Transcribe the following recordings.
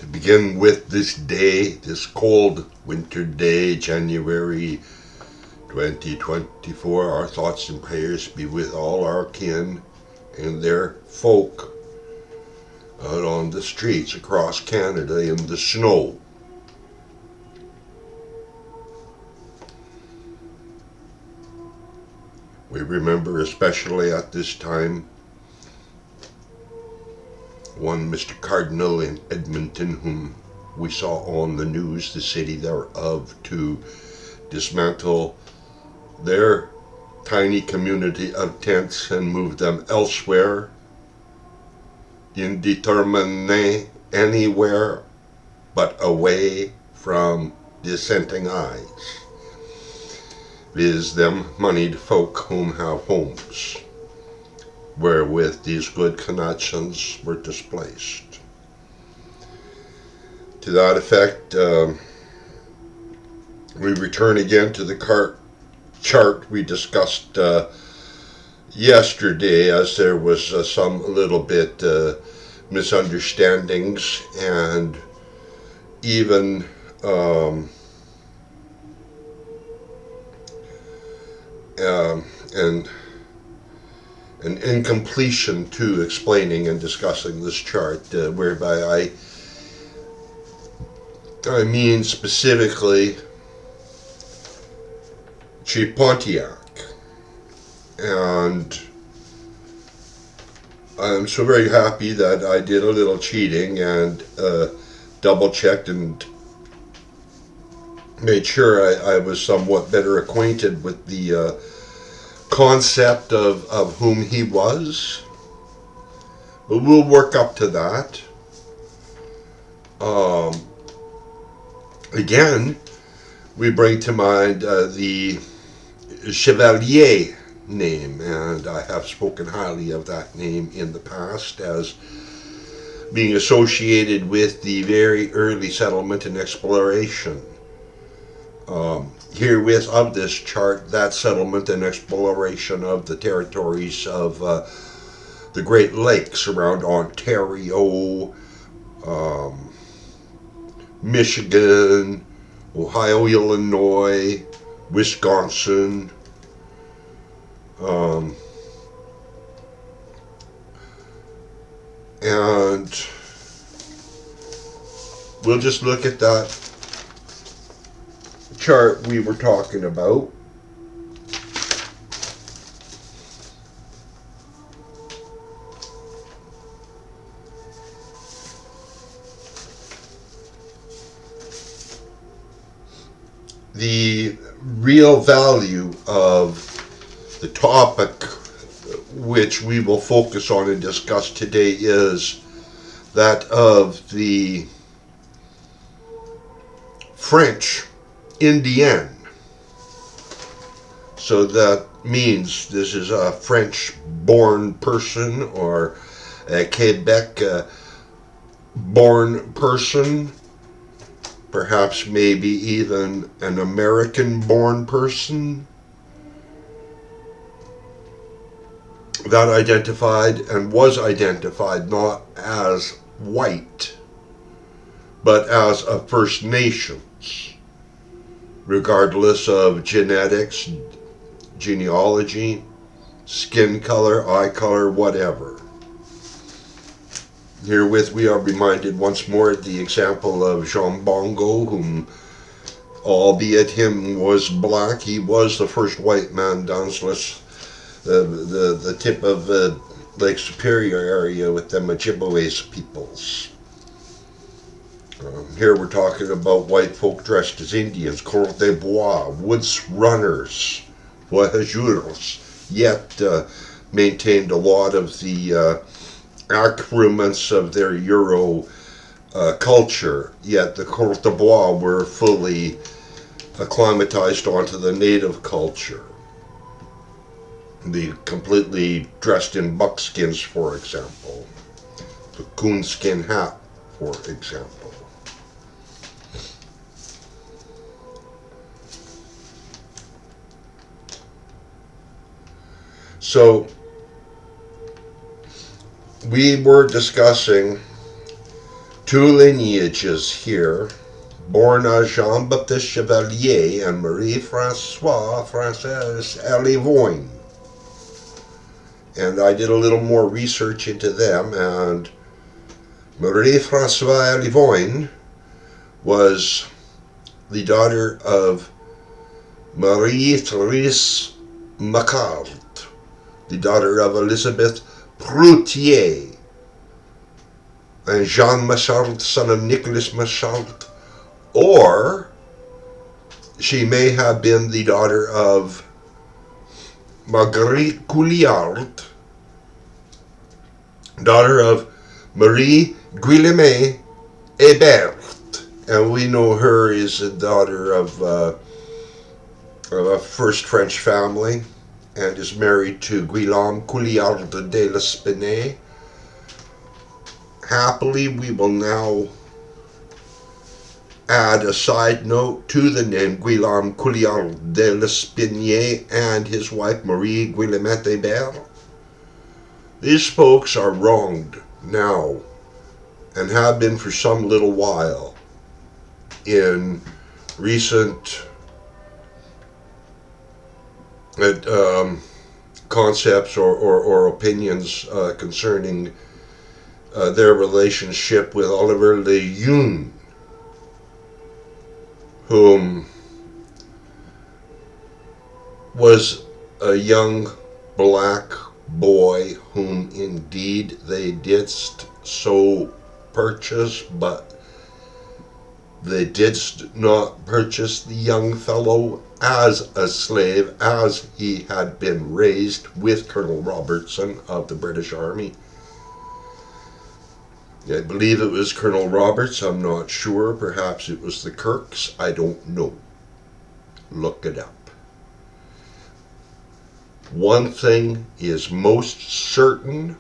To begin with this day, this cold winter day, January 2024, our thoughts and prayers be with all our kin and their folk out on the streets across Canada in the snow. We remember especially at this time one Mr. Cardinal in Edmonton, whom we saw on the news, the city thereof, to dismantle their tiny community of tents and move them elsewhere, indeterminate anywhere but away from dissenting eyes, viz. Them moneyed folk whom have homes, wherewith these good connections were displaced. To that effect, we return again to the chart we discussed yesterday, as there was some little bit misunderstandings and even an incompletion to explaining and discussing this chart, whereby I mean specifically Pontiac. And I'm so very happy that I did a little cheating and double checked and made sure I was somewhat better acquainted with the concept of whom he was. But we'll work up to that. Again, we bring to mind the Chevalier name, and I have spoken highly of that name in the past as being associated with the very early settlement and exploration. Herewith of this chart, that settlement and exploration of the territories of the Great Lakes around Ontario, Michigan, Ohio, Illinois, Wisconsin, and we'll just look at that chart we were talking about. The real value of the topic which we will focus on and discuss today is that of the French Indian. So that means this is a French-born person or a Quebec-born person, perhaps maybe even an American-born person that identified and was identified not as white, but as a First Nations, regardless of genetics, genealogy, skin color, eye color, whatever. Herewith we are reminded once more of the example of Jean Bongo, whom, albeit him was black, he was the first white man down the tip of Lake Superior area with the Ojibwe peoples. Here we're talking about white folk dressed as Indians, coureurs de bois, woods runners, voyageurs, yet maintained a lot of the accoutrements of their Euro culture, yet the coureurs de bois were fully acclimatized onto the native culture. The completely dressed in buckskins, for example. The coonskin hat, for example. So, we were discussing two lineages here, born as Jean-Baptiste Chevalier and Marie-Francoise Elivoine. And I did a little more research into them, and Marie-Francoise Elivoine was the daughter of Marie-Therese Chevalier, the daughter of Elizabeth Proutier, and Jean Machard, son of Nicolas Machard, or she may have been the daughter of Marguerite Couillard, daughter of Marie Guillaume Hebert, and we know her as a daughter of a first French family, and is married to Guillaume Couillard de l'Espinay. Happily, we will now add a side note to the name Guillaume Couillard de l'Espinay and his wife Marie Guillemette Hebert. These folks are wronged now, and have been for some little while, in recent concepts or opinions concerning their relationship with Olivier Le Jeune, whom was a young black boy whom indeed they didst so purchase, but they didst not purchase the young fellow as a slave, as he had been raised with Colonel Robertson of the British Army. I believe it was Colonel Roberts, I'm not sure. Perhaps it was the Kirks, I don't know. Look it up. One thing is most certain,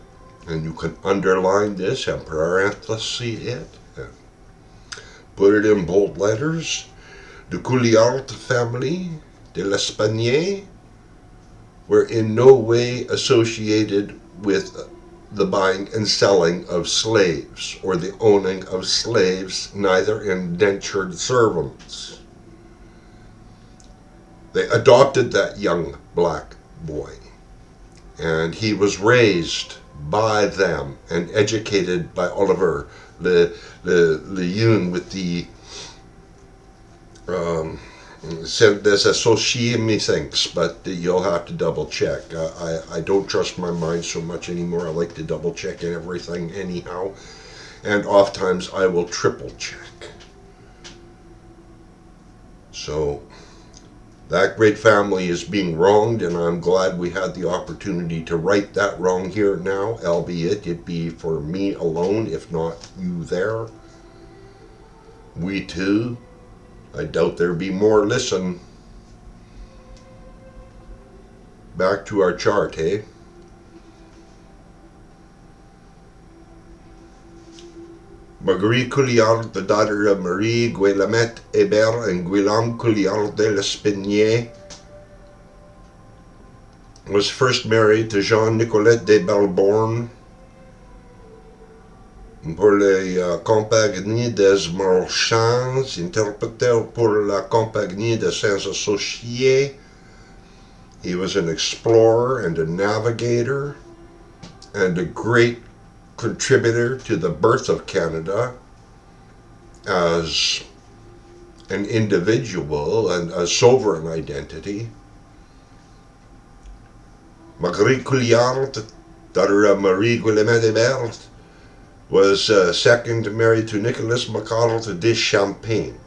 and you can underline this and parenthesis it, and put it in bold letters. The Couillard family de l'Espagnier were in no way associated with the buying and selling of slaves, or the owning of slaves, neither indentured servants. They adopted that young black boy, and he was raised by them and educated by Olivier Le Jeune with the des associés, methinks, but you'll have to double check. I don't trust my mind so much anymore. I like to double check everything anyhow, and oftentimes I will triple check. So that great family is being wronged, and I'm glad we had the opportunity to right that wrong here now, albeit it be for me alone, if not you there. We too. I doubt there be more listen. Back to our chart, eh? Marguerite Couillard, the daughter of Marie Guillemette Hebert and Guillaume Couillard de l'Espinay, was first married to Jean-Nicolas de Belborne pour les compagnies des marchands, interpréteur pour la compagnie de ses associés. He was an explorer and a navigator, and a great contributor to the birth of Canada as an individual and a sovereign identity. Marguerite Couillard, daughter of Marie Guillemette Hebert, was second married to Nicolas Macard de Champagne.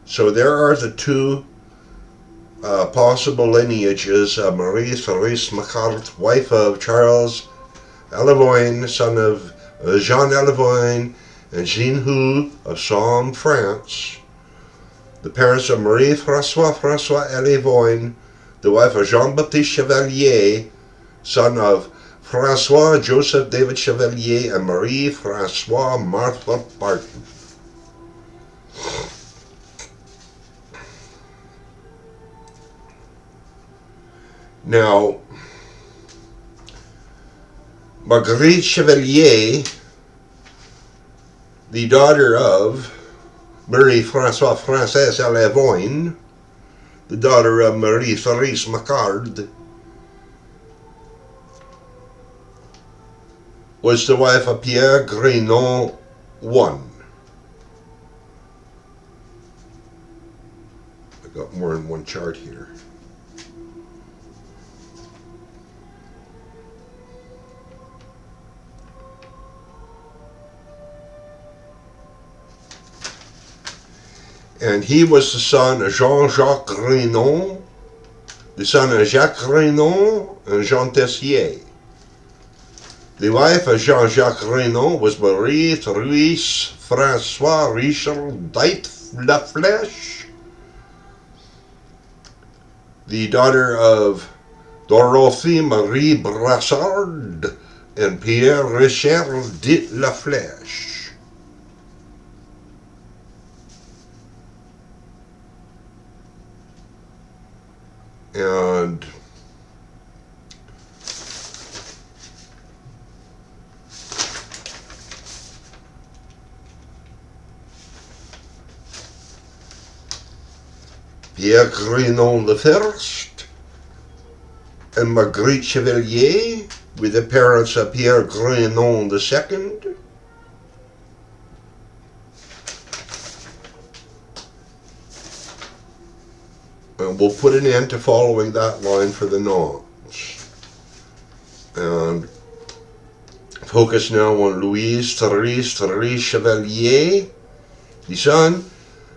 So there are the two possible lineages of Marie-Therese Macard, wife of Charles Elivoine, son of Jean Elivoine and Jean Haut of Somme, France. The parents of Marie-Francoise Elivoine, the wife of Jean-Baptiste Chevalier, son of Francois Joseph David Chevalier and Marie-Francoise Martha Barton. Now, Marguerite Chevalier, the daughter of Marie-Francoise à la Voine, the daughter of Marie-Therese Chevalier, was the wife of Pierre Grenon I. I got more than one chart here. And he was the son of Jean-Jacques Grenon, the son of Jacques Grenon and Jean Tessier. The wife of Jean-Jacques Grenon was Marie-Therese François Richard Dite Lafleur, the daughter of Dorothy Marie Brassard and Pierre Richard de Lafleur. And Pierre Grenon the first and Marguerite Chevalier were the parents of Pierre Grenon the second. And we'll put an end to following that line for the noms. And focus now on Louis-Therese Chevalier, the son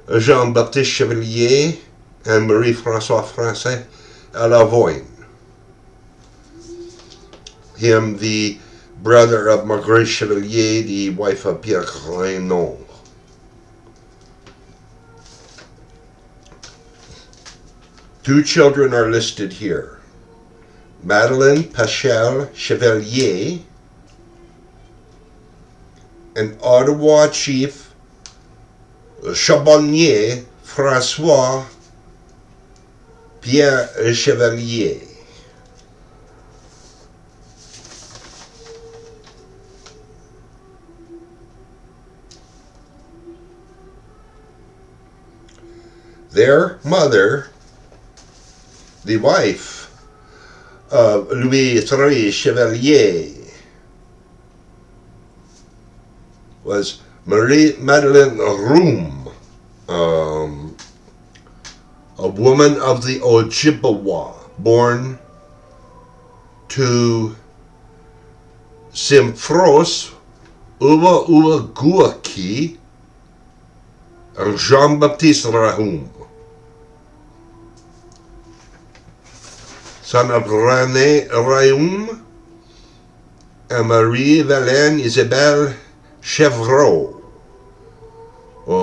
of Jean-Baptiste Chevalier and Marie-Francoise à la Voine. Him, the brother of Marguerite Chevalier, the wife of Pierre Grenon. Two children are listed here. Madeleine Pachel Chevalier, and Ottawa chief Charbonnier Francois Pierre Chevalier. Their mother, the wife of Louis-Therese Chevalier, was Marie-Madeleine Rheaume, a woman of the Ojibwa, born to Simfros Odawa-Menominee and Jean-Baptiste Rheaume, son of René Rheaume and Marie-Valène Isabelle Chevreau,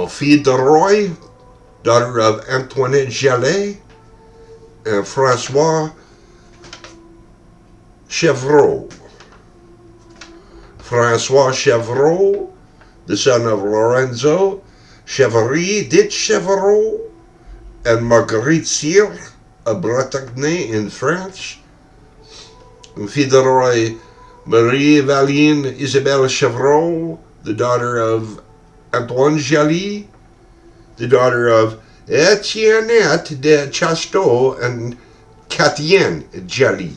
fille de Roy, daughter of Antoinette Jallet and François Chevreau. François Chevreau, the son of Lorenzo Chevalier de Chevreau and Marguerite Cyr of Bretagne in France, fille de Roy Marie-Valène Isabelle Chevreau, the daughter of Antoine Jallet, the daughter of Etiennette de Chasteau and Catienne Jallet.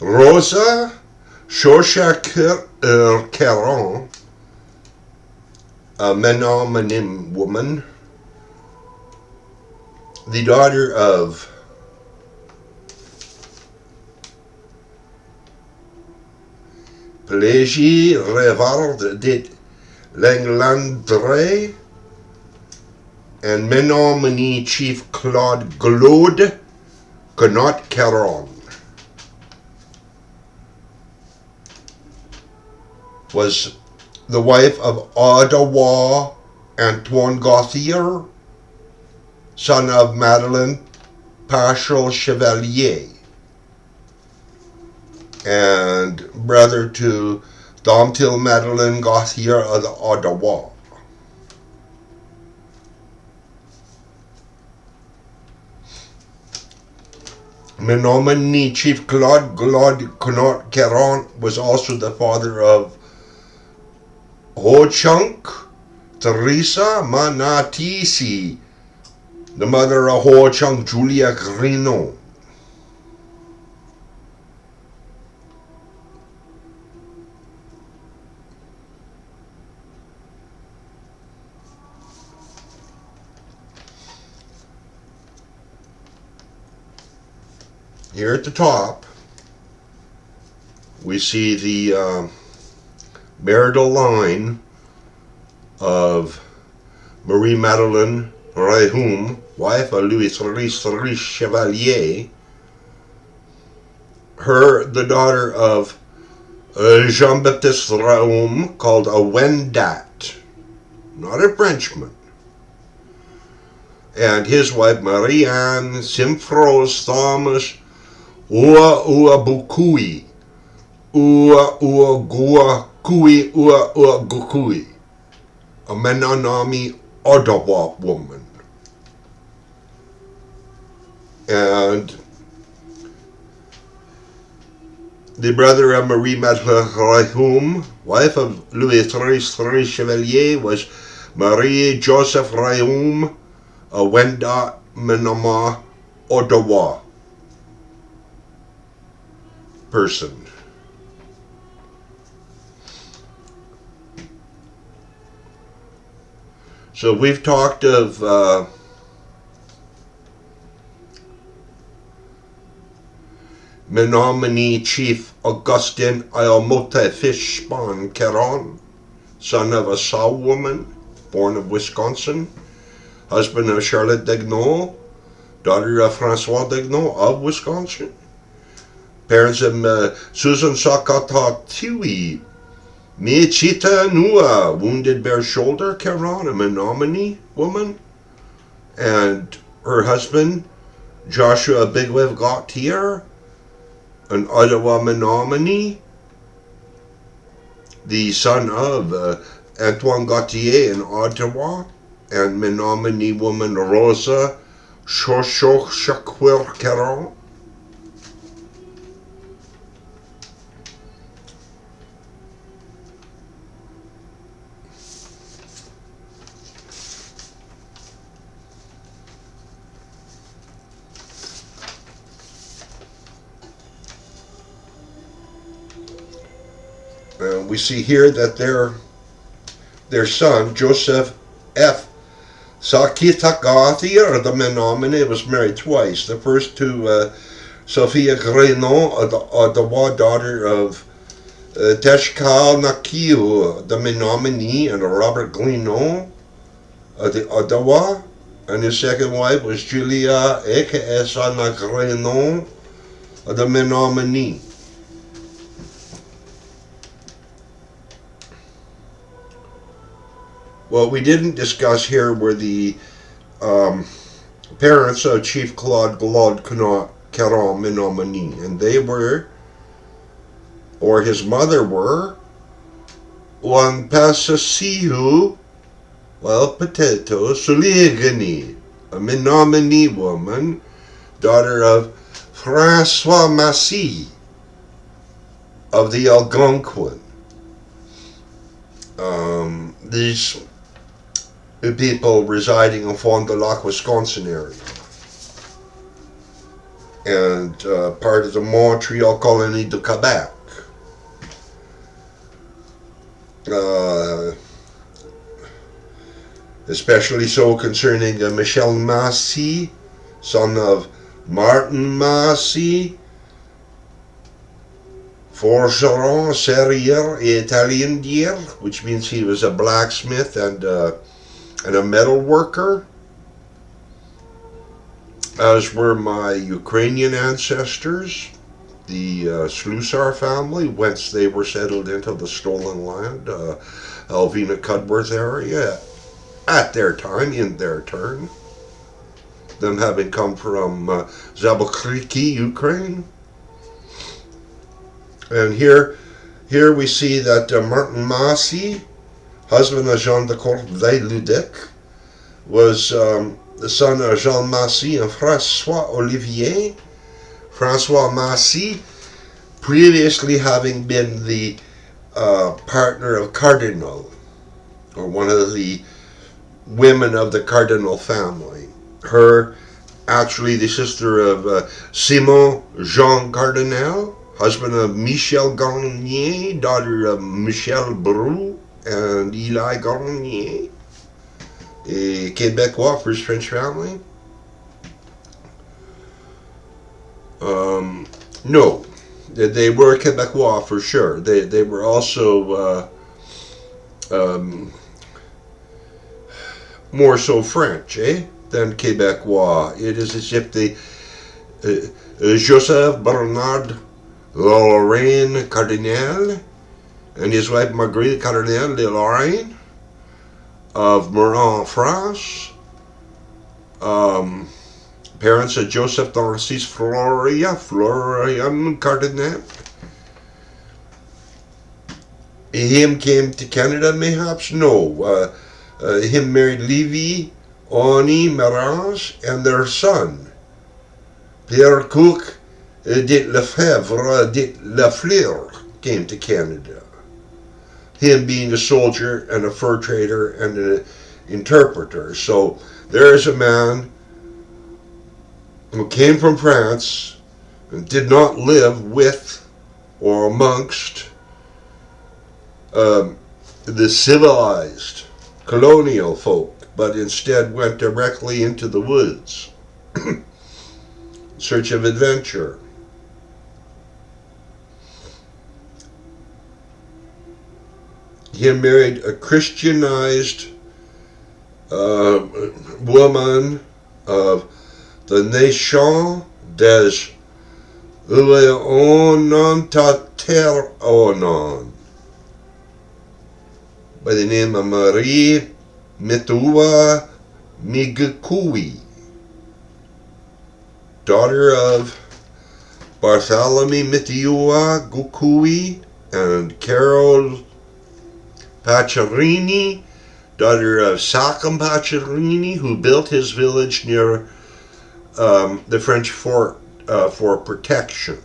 Rosa Chauchat-Caron, a Menominee woman, the daughter of Pelagie Revard de Langlandre and Menominee chief Claude Gonot-Caron, was the wife of Odawa-Antoine Gauthier, son of Madeleine Paschal Chevalier, and brother to Domtil Madeleine Gauthier of the Odawa. Menominee Chief Claude Connaught Caron was also the father of Ho-Chunk Teresa Manatisi, the mother of Ho-Chunk Julia Grino. Here at the top, we see the marital line of Marie-Madeleine Rheaume, wife of Louis-Therese Chevalier, her the daughter of Jean-Baptiste Rheaume, called a Wendat, not a Frenchman, and his wife Marie-Anne Simfrose Thomas Odawa-Menominee, Odawa-Menominee, a Menominee Odawa woman. And the brother of Marie-Madeleine Rheaume, wife of Louis-Therese Chevalier, was Marie-Joseph Rheaume, a Wendat-Menominee Odawa person. So we've talked of Menominee Chief Augustin Iomote Fishbon Caron, son of a Saw woman, born of Wisconsin, husband of Charlotte Daigneault, daughter of Francois Daigneault of Wisconsin, parents of Susan Sakata Tiwi, Michita Nua, wounded bare shoulder Caron, a Menominee woman, and her husband Joshua Bigwave Gauthier, an Odawa-Menominee, the son of Antoine Gauthier in Ottawa, and Menominee woman Rosa Shoshoch Shakwir Caron. We see here that their son, Joseph F. Sakita Gauthier, the Menominee, was married twice. The first to Sophia Grenon, the Odawa, daughter of Teshkal Nakiu, the Menominee, and Robert Glinon of the Odawa. And his second wife was Julia Eke-Esana Grenon of the Menominee. What we didn't discuss here were the parents of Chief Claude Connaught Caron Menominee, and they were, or his mother were, Wampasasihu, well, Potato, Suligani, a Menominee woman, daughter of Francois Massy of the Algonkin. These people residing in Fond du Lac, Wisconsin area, and part of the Montreal colony de Quebec. Especially so concerning Michel Massy, son of Martin Massy, forgeron, serrier, et taillandier, which means he was a blacksmith and a metal worker, as were my Ukrainian ancestors, the Sluisar family, whence they were settled into the stolen land, Alvina Cudworth area, at their time, in their turn. Them having come from Zabokriki, Ukraine. And here we see that Martin Massey, husband of Jean de Courbevoie-Ludec, was the son of Jean Massey and Francois Olivier. Francois Massey, previously having been the partner of Cardinal, or one of the women of the Cardinal family. Her, actually the sister of Simon Jean Cardinal, husband of Michel Garnier, daughter of Michel Brou and Eli Garnier, a Quebecois, first French family. No, they were Quebecois for sure. They were also more so French, than Quebecois. It is as if they Joseph Bernard Lorraine Cardinal and his wife Marguerite Cardinal de Lorraine of Nouvelle France. Parents of Joseph Narcisse Florian Cardinal. Him came to Canada, mayhaps? No. Him married Lévi, Oni, Mérange, and their son, Pierre Couc de Lefebvre de Lafleur, came to Canada. Him being a soldier and a fur trader and an interpreter. So there's a man who came from France and did not live with or amongst the civilized colonial folk, but instead went directly into the woods in search of adventure. He married a Christianized woman of the nation des Onon by the name of Miteoamigoukoue, daughter of Bartholomew Miteoamigoukoue and Carol Pachirini, daughter of Sachem Pachirini, who built his village near the French fort for protection.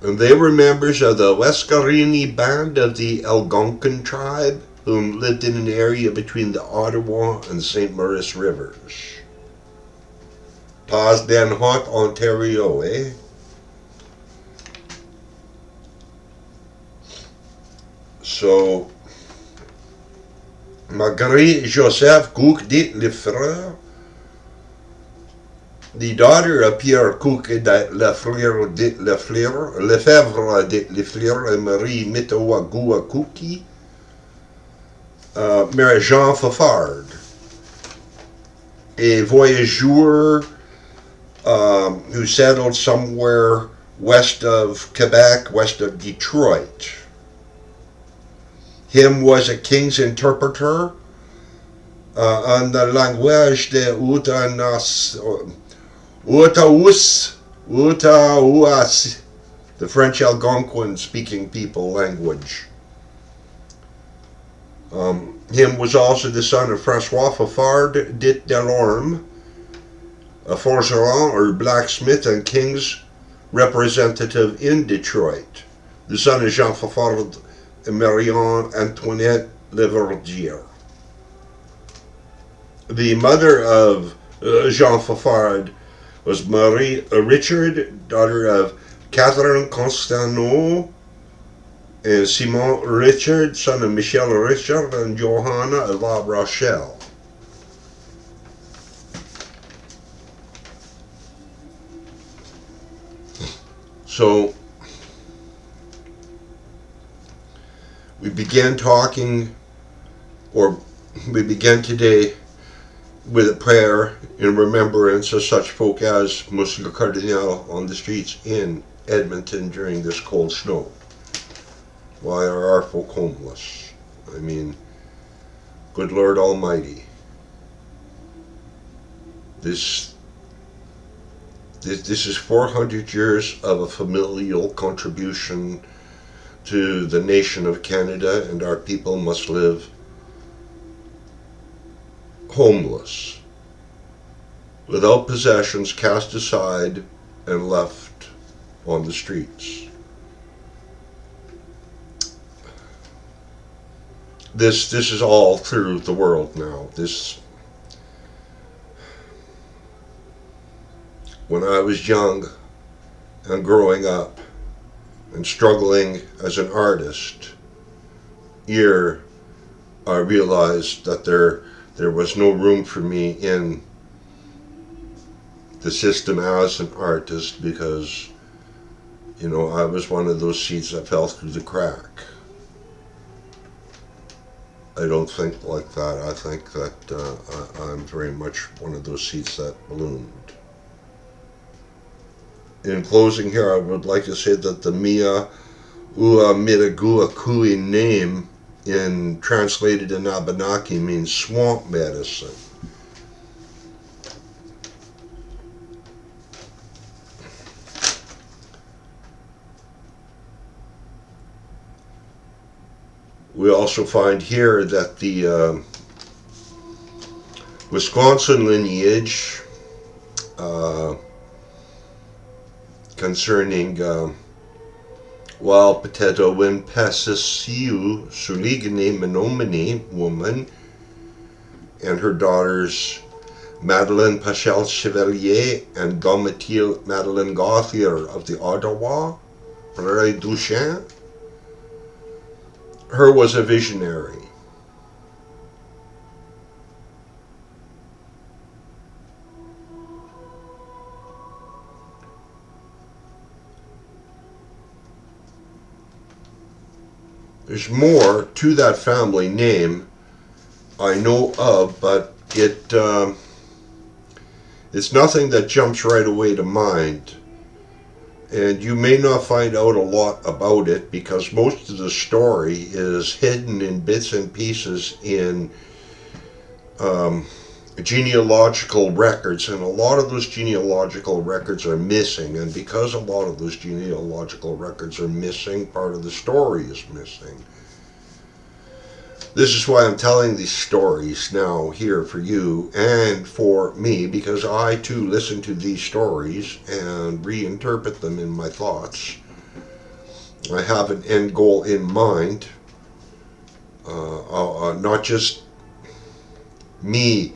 And they were members of the Weskarini band of the Algonkin tribe, whom lived in an area between the Ottawa and St. Maurice rivers. Pas den Haut, Ontario, So, Marguerite Joseph Couc de Lefebvre, the daughter of Pierre Couc de Lafleur de Lefebvre de Lafleur and Marie Miteoamigoukoue, married Jean Fafard, a voyageur who settled somewhere west of Quebec, west of Detroit. Him was a king's interpreter on the language de outaouaise, the French Algonquin speaking people language. Him was also the son of Francois Fafard de Delorme, a forgeron or blacksmith and king's representative in Detroit, the son of Jean Fafard and Marie-Antoinette Leverdier. The mother of Jean Fafard was Marie Richard, daughter of Catherine Constantin and Simon Richard, son of Michel Richard and Johanna of La Rochelle. So we began today with a prayer in remembrance of such folk as Monsieur le Cardinal on the streets in Edmonton during this cold snow. Why are our folk homeless? I mean, good Lord Almighty. This is 400 years of a familial contribution to the nation of Canada, and our people must live homeless, without possessions, cast aside and left on the streets. This is all through the world now. When I was young and growing up and struggling as an artist, here I realized that there was no room for me in the system as an artist, because, you know, I was one of those seeds that fell through the crack. I don't think like that. I think that I'm very much one of those seeds that bloomed. In closing here, I would like to say that the Miteoamigoukoue name, translated in Abenaki, means swamp medicine. We also find here that the Wisconsin lineage concerning wild potato when Pasisiu Louis-Therese woman and her daughters Madeline Chevalier and Domitille Madeleine Gauthier of the Odawa, Prairie du Chien. Her was a visionary. There's more to that family name I know of, but it's nothing that jumps right away to mind. And you may not find out a lot about it because most of the story is hidden in bits and pieces in genealogical records, and a lot of those genealogical records are missing, and because a lot of those genealogical records are missing, part of the story is missing. This is why I'm telling these stories now here for you and for me, because I too listen to these stories and reinterpret them in my thoughts. I have an end goal in mind, not just me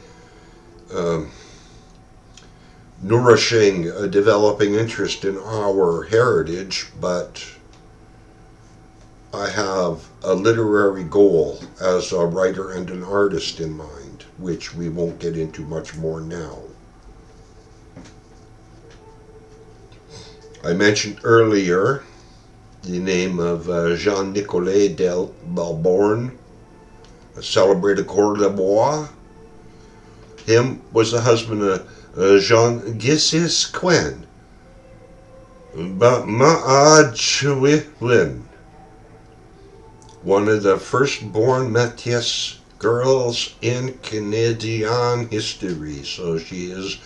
nourishing a developing interest in our heritage, but I have a literary goal as a writer and an artist in mind, which we won't get into much more now. I mentioned earlier the name of Jean-Nicolas de Balborn, a celebrated coureur de bois. Him was the husband of Jean Gissis Quen, but Maajwin, one of the firstborn Métis girls in Canadian history. So she is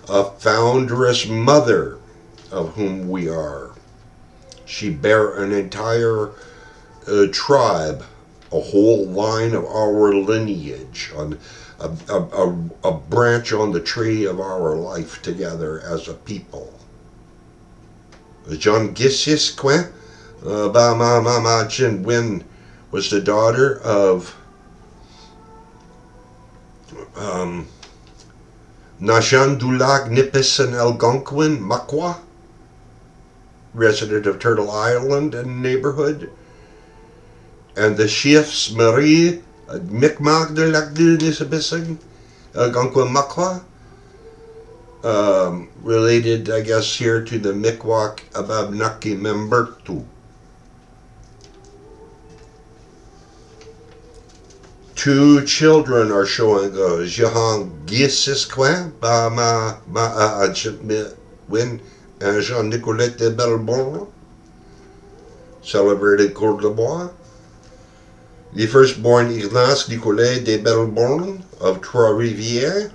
a foundress mother of whom we are. She bare an entire tribe, a whole line of our lineage, on a branch on the tree of our life together as a people. Jean Gissis Quen Chin Win was the daughter of Nashan Dulag Nipis and Algonkin Makwa, resident of Turtle Island and neighborhood, and the chiefs Marie Micmac de Lac de Nisabissing Algonquin Makwa, related, I guess, here to the Mikwak Ababnaki Membertu. Two children are showing Jehan Guissisquin, Win and Jean Nicolet de Belleborn, celebrated Cour de Bois. The firstborn Ignace Nicolet de Belleborn of Trois-Rivières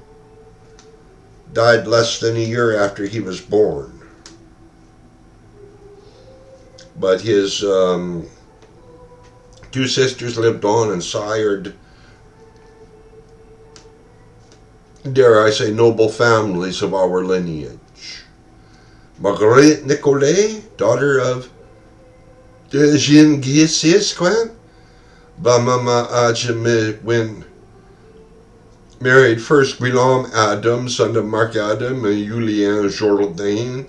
died less than a year after he was born. But his two sisters lived on and sired, dare I say, noble families of our lineage. Marguerite Nicolet, daughter of Jean Guissisquin, Bamama married first Guillaume Adam, son of Marc Adam, and Julien Jourdain.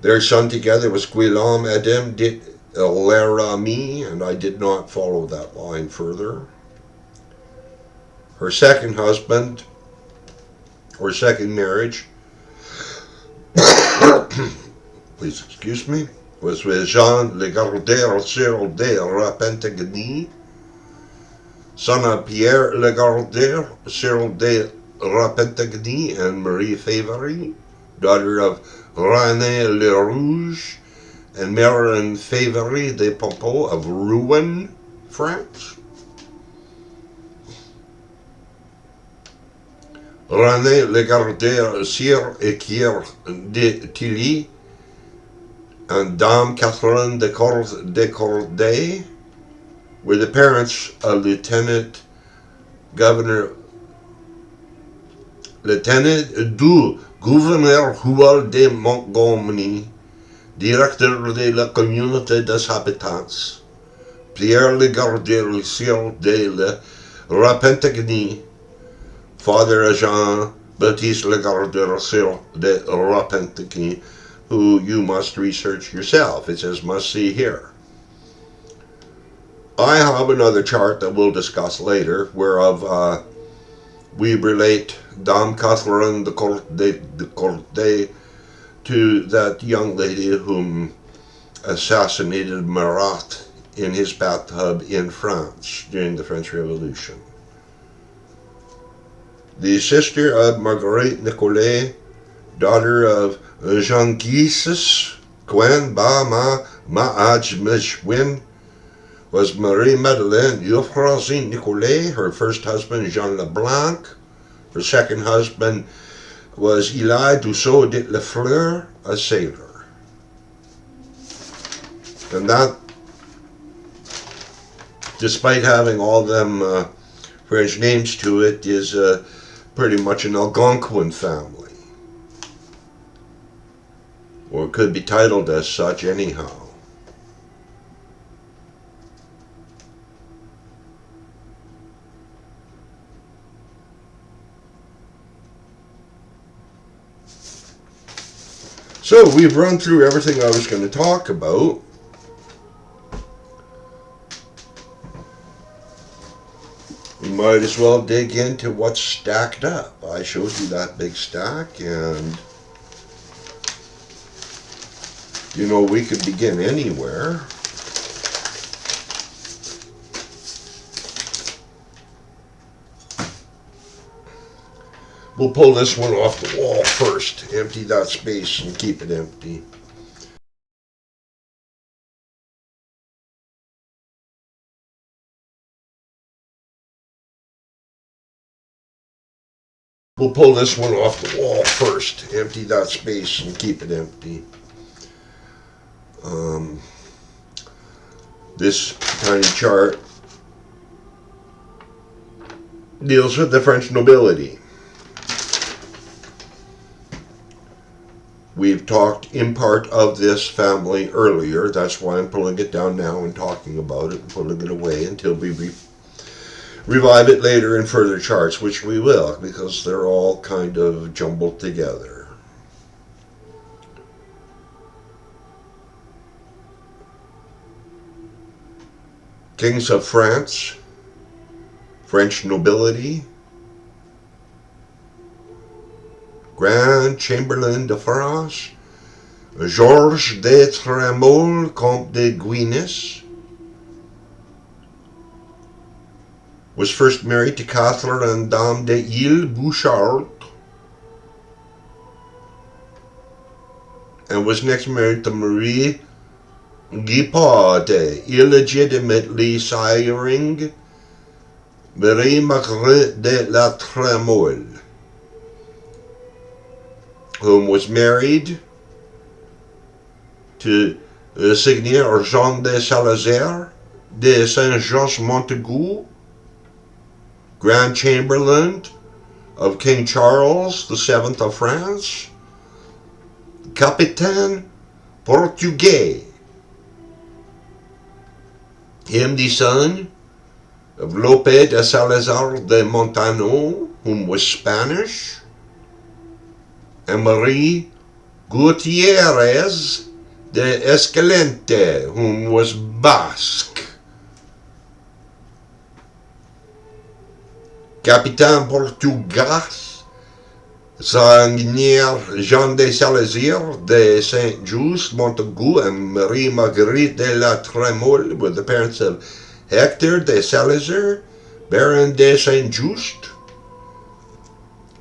Their son together was Guillaume Adam de Laramie, and I did not follow that line further. Her second husband, or second marriage, please excuse me, was with Jean Le Gardeur Cyril de Repentigny, son of Pierre Le Gardeur Cyril de Repentigny and Marie-Favorie, daughter of René Le Rouge and Marie-Favorie de Pompeau of Rouen, France. René Le Gardeur Sire et Kier de Tilly and Dame Catherine de Corday were the parents of Lieutenant du Gouverneur Hual de Montgomery, directeur de la communauté des habitants, Pierre Le Gardeur Cyril de la Repentigny, father of Jean-Baptiste Le Gardeur Cyril de Repentigny, who you must research yourself. It says must see here. I have another chart that we'll discuss later, whereof we relate Dame Catherine de Corday to that young lady whom assassinated Marat in his bathtub in France during the French Revolution. The sister of Marguerite Nicolet, daughter of Jean Guisses, Quen Ba Maaj Mishwin, was Marie Madeleine Euphrasie Nicolet. Her first husband, Jean Leblanc. Her second husband was Eli Dussault de Lafleur, a sailor. And that, despite having all them French names to it, is pretty much an Algonquin family. Or it could be titled as such anyhow. So we've run through everything I was going to talk about. We might as well dig into what's stacked up. I showed you that big stack, and you know, we could begin anywhere. We'll pull this one off the wall first, empty that space and keep it empty. We'll pull this one off the wall first, empty that space and keep it empty. This tiny chart deals with the French nobility. We've talked in part of this family earlier. That's why I'm pulling it down now and talking about it and putting it away until we revive it later in further charts, which we will, because they're all kind of jumbled together. Kings of France, French nobility, Grand Chamberlain de France, Georges de Trémol, Comte de Guinness, was first married to Catherine Dame de Ile Bouchard, and was next married to Marie Guipade, illegitimately siring Marie-Marguerite de la Trémouille, whom was married to Seigneur Jean de Salazar de Saint-Georges-Montaigu, Grand Chamberlain of King Charles VII of France, Capitaine Portugais, him the son of Lope de Salazar de Montano, whom was Spanish, and Marie Gutierrez de Escalante, whom was Basque. Capitaine Portugas, Seigneur Jean de Salazar de Saint-Just, Montaigu, and Marie-Marguerite de la Trémouille were the parents of Hector de Salazar, Baron de Saint-Just,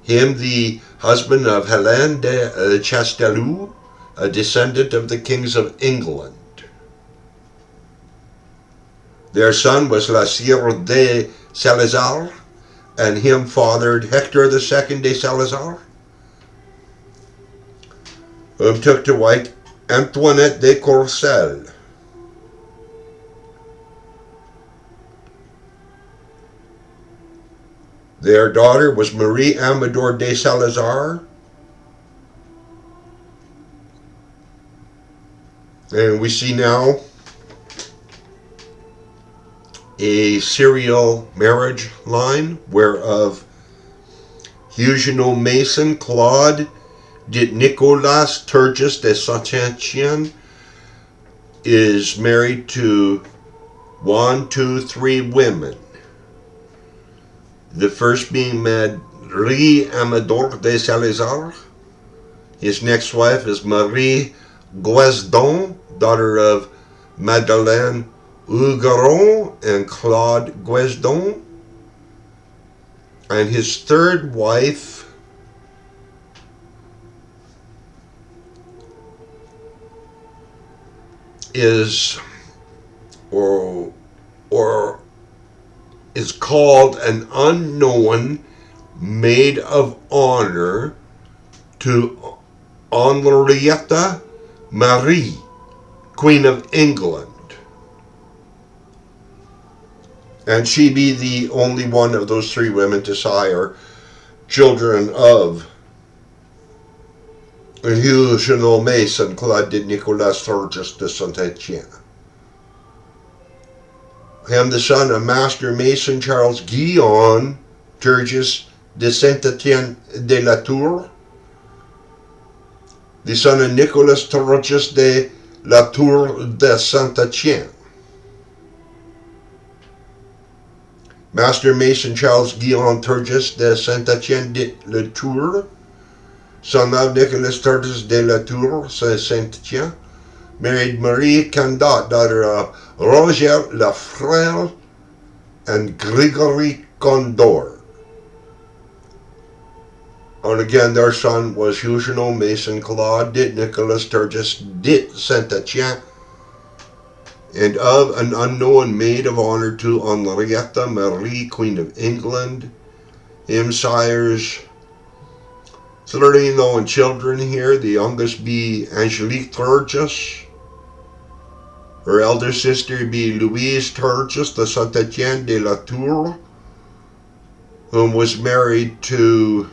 him the husband of Helene de Chastellux, a descendant of the kings of England. Their son was La Sire de Salazar, and him fathered Hector II de Salazar, whom took to wife Antoinette de Courcelles. Their daughter was Marie Amador de Salazar, and we see now a serial marriage line whereof Huguenot Mason Claude de Nicolas Turgis de Sachem is married to 3 women. The first being Marie Amador de Salazar. His next wife is Marie Guesdon, daughter of Madeleine Hugueron and Claude Guesdon. And his third wife is is called an unknown maid of honor to Henrietta Marie, Queen of England. And she be the only one of those 3 women to sire children of Huguenot Mason Claude de Nicolas Turgis de Saint-Etienne. Him the son of Master Mason Charles Guillaume Turgis de Saint-Etienne de la Tour, the son of Nicolas Turgis de la Tour de Saint-Etienne. Master Mason Charles Guillaume Turgis de Saint-Etienne de la Tour, son of Nicolas Turgis de la Tour Saint-Etienne, married Marie Candat, daughter of Roger Lafleur and Gregory Condor. And again, their son was Huguenot Mason Claude de Nicolas Turgis de Saint-Etienne, and of an unknown maid of honor to Henrietta Marie, Queen of England. Him sires 30 known children here. The youngest be Angelique Turgis. Her elder sister be Louise Turgis de Saint-Etienne de la Tour, whom was married to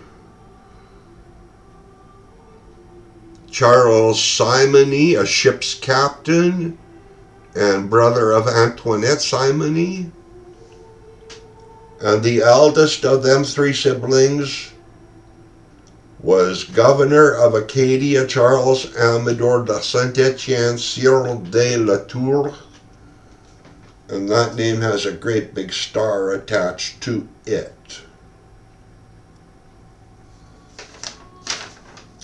Charles Simony, a ship's captain and brother of Antoinette Simony. And the eldest of them 3 siblings was Governor of Acadia Charles Amador de Saint-Etienne Cyril de la Tour, and that name has a great big star attached to it.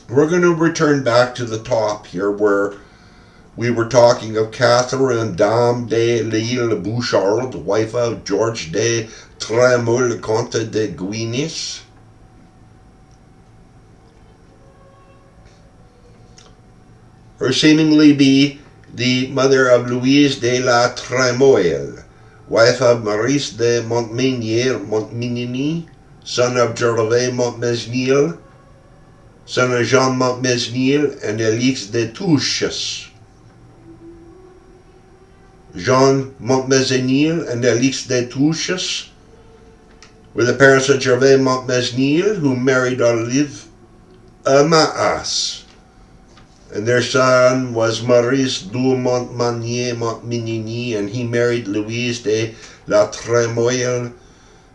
We're going to return back to the top here where We were talking of Catherine Dame de l'Île Bouchard, wife of George de Trémoule, Comte de Guinis. Her seemingly be the mother of Louise de la Trémoille, wife of Maurice de Montmagny, son of Gervais Montmesnil, son of Jean Montmesnil and Elix de Touches. Jean Montmesnil and Elix de Touches were the parents of Gervais Montmesnil, who married Olive Maas, and their son was Maurice du Montmagny, and he married Louise de la Trémoille,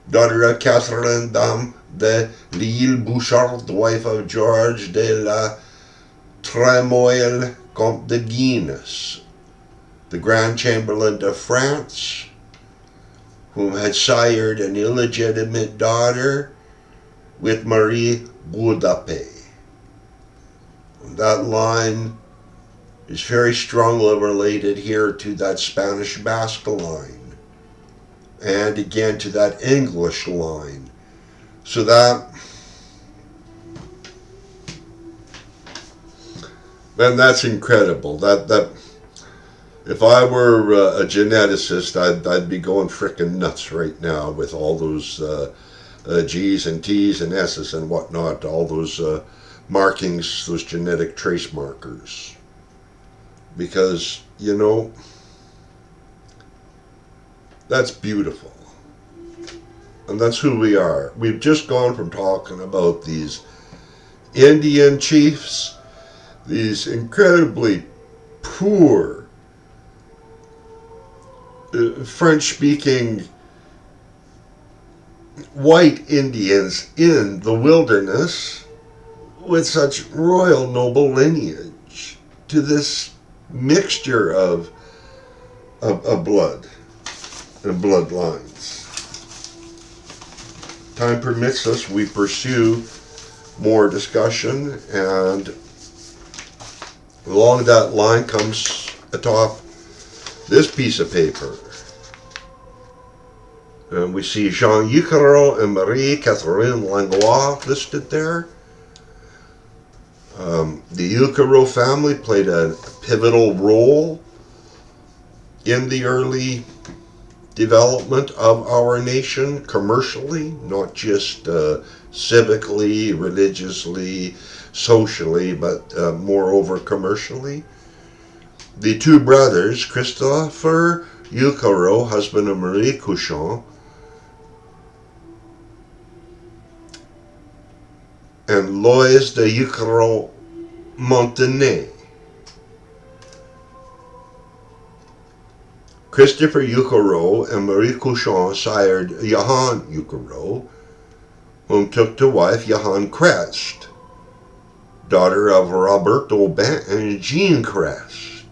daughter of Catherine Dame de l'Île Bouchard, the wife of George de la Trémoille, Comte de Guinis, the Grand Chamberlain of France, whom had sired an illegitimate daughter with Marie Boudapé. That line is very strongly related here to that Spanish Basque line, and again to that English line. So that's incredible. That if I were a geneticist, I'd be going frickin' nuts right now with all those G's and T's and S's and whatnot, all those markings, those genetic trace markers. Because, you know, that's beautiful. And that's who we are. We've just gone from talking about these Indian chiefs, these incredibly poor French-speaking white Indians in the wilderness with such royal noble lineage, to this mixture of blood and bloodlines. Time permits us, we pursue more discussion, and along that line comes atop this piece of paper. And we see Jean Eucaro and Marie-Catherine Langlois listed there. The Eucaro family played a pivotal role in the early development of our nation commercially, not just civically, religiously, socially, but moreover commercially. The two brothers, Christopher Eucaro, husband of Marie Couchon, and Lois de Eucaro Montenay. Christopher Eucaro and Marie Couchon sired Johann Eucaro, whom took to wife Johann Crest, daughter of Robert Aubin and Jean Crest.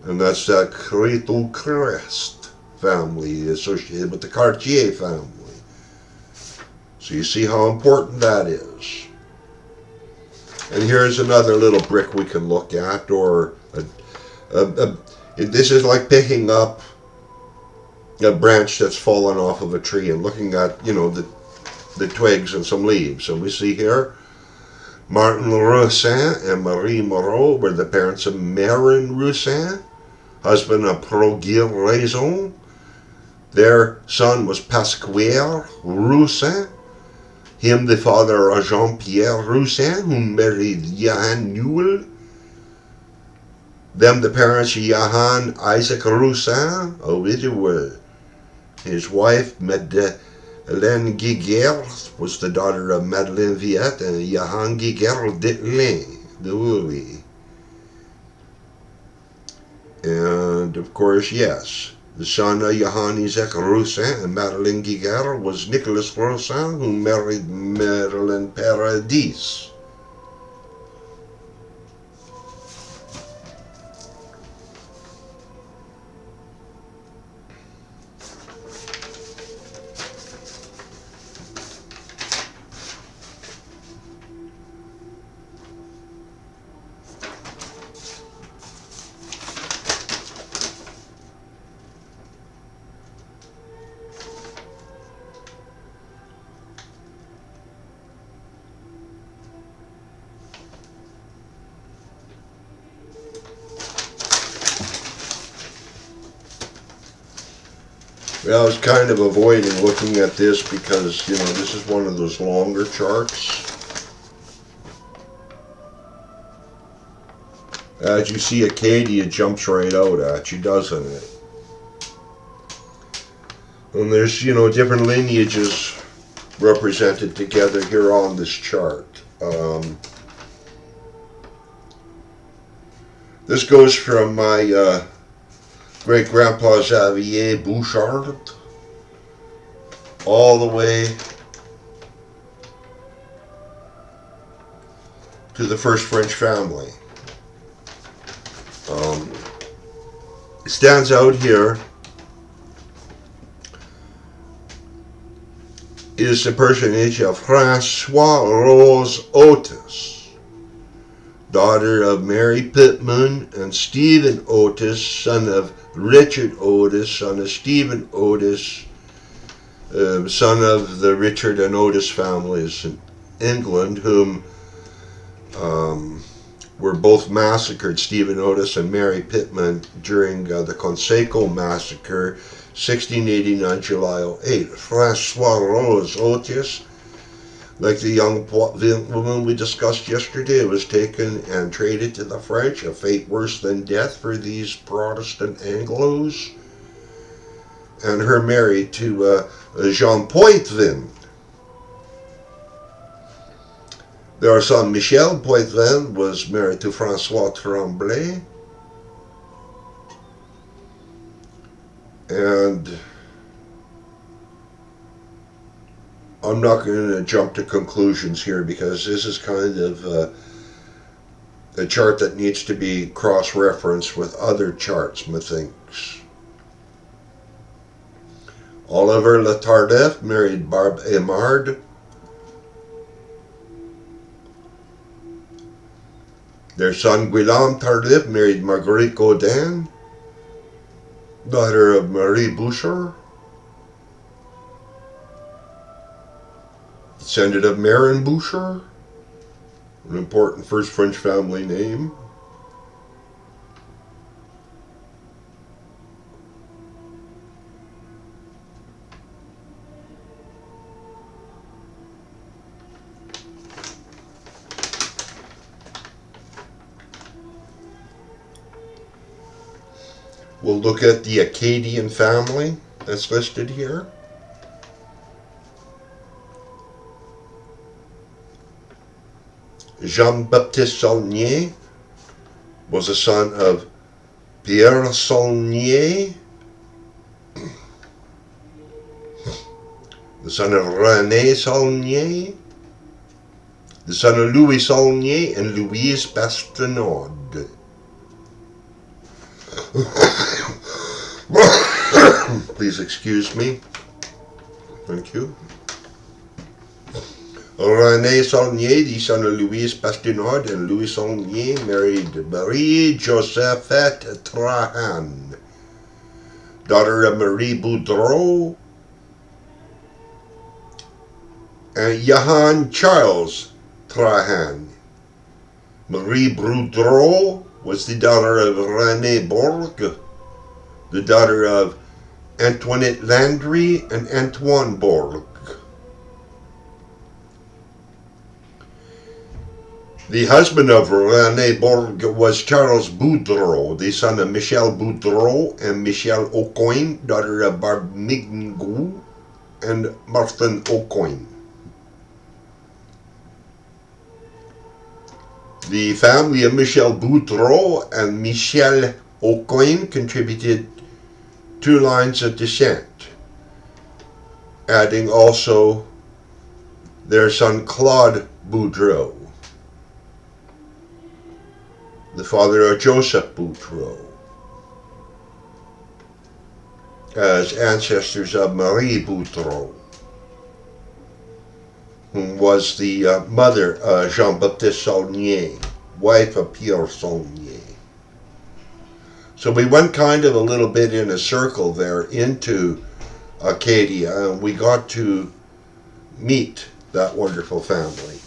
And that's that Creto Crest family associated with the Cartier family. So you see how important that is. And here's another little brick we can look at, or this is like picking up a branch that's fallen off of a tree and looking at, you know, the twigs and some leaves. And we see here, Martin Roussin and Marie Moreau were the parents of Marin Roussin, husband of Progil Raison. Their son was Pasquale Roussin, him the father of Jean-Pierre Roussin, who married Johann Newell. Them the parents of Johann Isaac Roussin, a widower. His wife, Madeleine Guiguerre, was the daughter of Madeleine Viette and Johann Guiguerre d'Etlain, de Louis. And of course, yes, the son of Johann Isaac Roussin and Madeleine Guiguerre was Nicolas Roussin, who married Madeleine Paradis. Well, I was kind of avoiding looking at this because, you know, this is one of those longer charts. As you see, Acadia jumps right out at you, doesn't it? And there's, you know, different lineages represented together here on this chart. This goes from my great-grandpa Xavier Bouchard all the way to the first French family. It stands out here is the personage of Francois Rose Otis, daughter of Mary Pittman and Stephen Otis, son of Richard Otis, son of Stephen Otis, son of the Richard and Otis families in England, whom were both massacred, Stephen Otis and Mary Pittman, during the Conseco massacre, 1689, July 08. Francois Rose Otis, like the young woman we discussed yesterday, was taken and traded to the French, a fate worse than death for these Protestant Anglos, and her married to Jean Poitevin. Their son Michel Poitevin was married to François Tremblay, and I'm not going to jump to conclusions here because this is kind of a chart that needs to be cross-referenced with other charts, methinks. Olivier Le Tardif married Barbe Aimard. Their son Guillaume Tardif married Marguerite Gaudin, daughter of Marie Bouchard, descendant of Marin Bouchard, an important first French family name. We'll look at the Acadian family that's listed here. Jean-Baptiste Saulnier was a son of Pierre Saulnier, the son of René Saulnier, the son of Louis Saulnier and Louise Bastinaud. Please excuse me. Thank you. René Saulnier, the son of Louise Bastinaud, and Louis Saulnier married Marie-Josephette Trahan, daughter of Marie Boudreau, and Johann Charles Trahan. Marie Boudreau was the daughter of René Bourg, the daughter of Antoinette Landry and Antoine Bourg. The husband of René Bourg was Charles Boudreau, the son of Michel Boudreau and Michel Aucoin, daughter of Barbe Mignou and Martin Aucoin. The family of Michel Boudreau and Michel Aucoin contributed 2 lines of descent, adding also their son Claude Boudreau, the father of Joseph Boudreau, as ancestors of Marie Boudreau, who was the mother of Jean-Baptiste Saulnier, wife of Pierre Saulnier. So we went kind of a little bit in a circle there into Acadia, and we got to meet that wonderful family.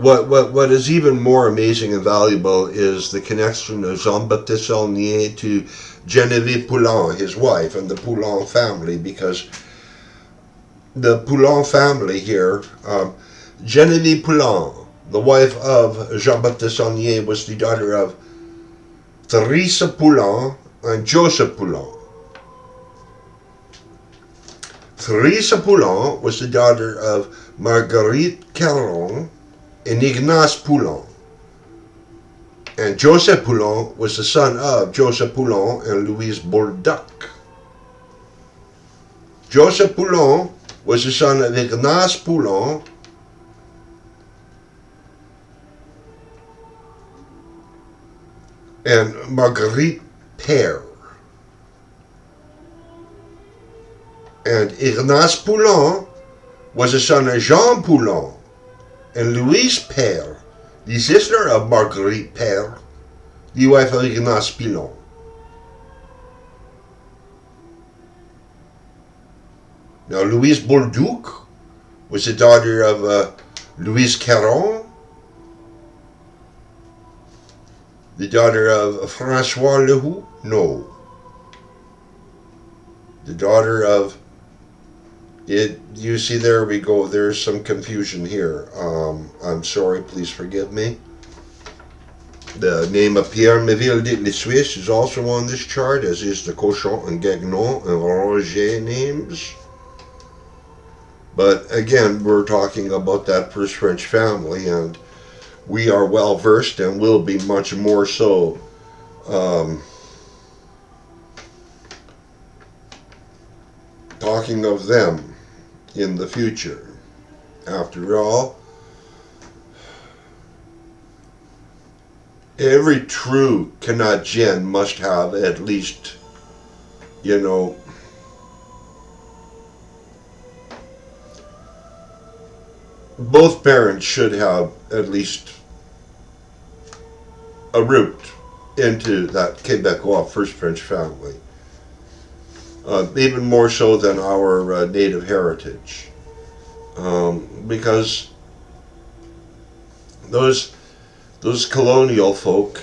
what is even more amazing and valuable is the connection of Jean-Baptiste Saulnier to Geneviève Poulin, his wife, and the Poulin family, because the Poulin family here, Geneviève Poulin, the wife of Jean-Baptiste Saulnier, was the daughter of Theresa Poulin and Joseph Poulin. Theresa Poulin was the daughter of Marguerite Caron and Ignace Poulin. And Joseph Poulin was the son of Joseph Poulin and Louise Bolduc. Joseph Poulin was the son of Ignace Poulin and Marguerite Pierre. And Ignace Poulin was the son of Jean Poulin and Louise Pierre, the sister of Marguerite Pierre, the wife of Ignace Poulin. Now, Louise Bolduc was the daughter of Louise Caron, the daughter of Francois Le Jeune? No. The daughter of it. You see, there we go. There's some confusion here. I'm sorry. Please forgive me. The name of Pierre Méville de Suisse is also on this chart, as is the Cochon and Gagnon and Roger names. But again, we're talking about that first French family, and we are well versed and will be much more so talking of them in the future. After all, every true Canadien must have at least, both parents should have at least a root into that Quebecois first French family. Even more so than our native heritage. Because those colonial folk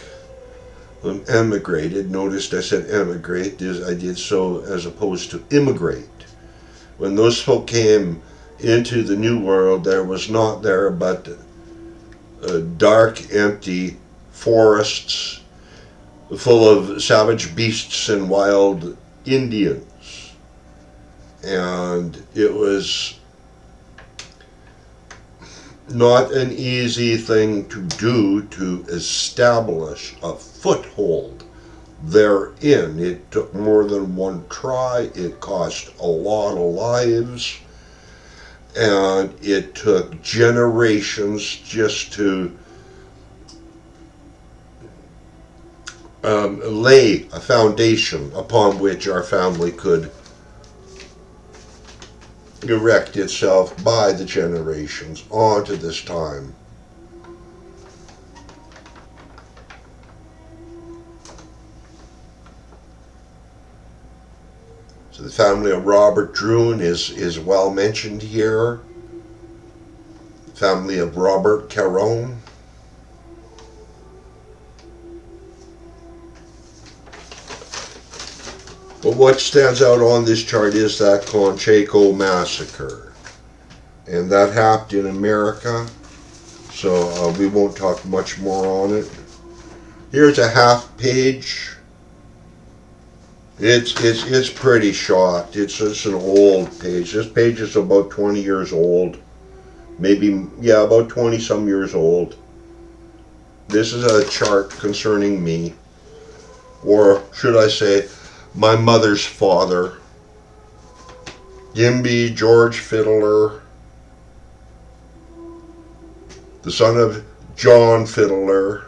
emigrated, noticed I said emigrate, I did so as opposed to immigrate. When those folk came into the New World, there was not there but dark, empty forests full of savage beasts and wild Indians. And it was not an easy thing to do to establish a foothold therein. It took more than one try. It cost a lot of lives. And it took generations just to lay a foundation upon which our family could erect itself by the generations onto this time. So the family of Robert Drouin is well mentioned here. The family of Robert Caron. But what stands out on this chart is that Concheco massacre. And that happened in America, so we won't talk much more on it. Here's a half page. It's pretty short. It's an old page. This page is about 20 years old. Maybe, yeah, about 20 some years old. This is a chart concerning me. Or should I say, my mother's father, Gimby George Fiddler, the son of John Fiddler,